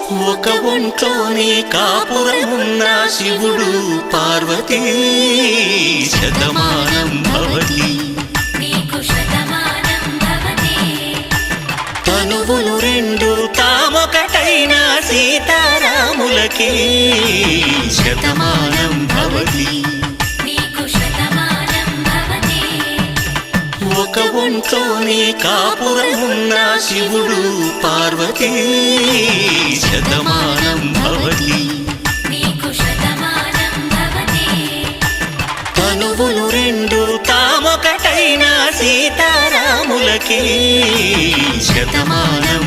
ఒక ఒంట్లోనే కాపురమున్న శివుడు పార్వతీ శతమానం భవతి తనువులు రెండు తామొకటైన సీతారాములకి శతమానం భవతి ఒక ఒంట్లోనే కాపురమున్న శివుడు పార్వతీ శతమానం భవతి తనువులు రెండు తామొకటైన సీతారాములకి శతమానం